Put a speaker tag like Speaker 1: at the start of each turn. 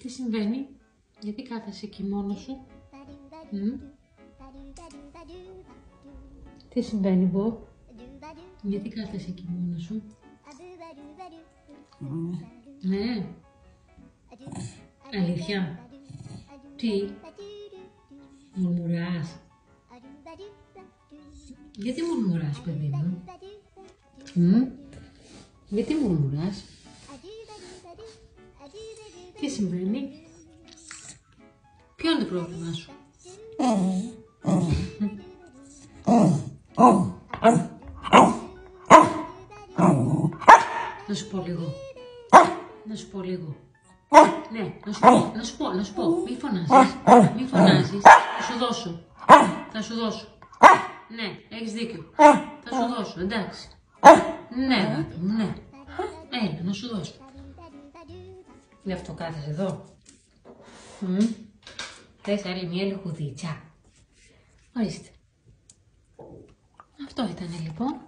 Speaker 1: Τι συμβαίνει, γιατί κάθεσαι εκεί μόνος σου? Τι συμβαίνει, Μπο? Γιατί κάθεσαι εκεί μόνος σου? Ναι. Αλήθεια. Τι? Μουρμουράς. Γιατί μουρμουράς, παιδί μου? Γιατί μουρμουράς? Τι συμβαίνει? Ποιο είναι το πρόβλημά σου? Να σου πω λίγο. Να σου πω λίγο. Ναι, να σου πω. Μη φωνάζεις. Μη φωνάζεις. Θα σου δώσω. Θα σου δώσω. Ναι, έχεις δίκιο. Θα σου δώσω, εντάξει. Ναι, αγάπη μου, ναι. Έλα, να σου δώσω. Γι' αυτό κάθεσαι εδώ. Θες άλλη μια λιχουδίτσα? Ορίστε. Αυτό ήταν λοιπόν.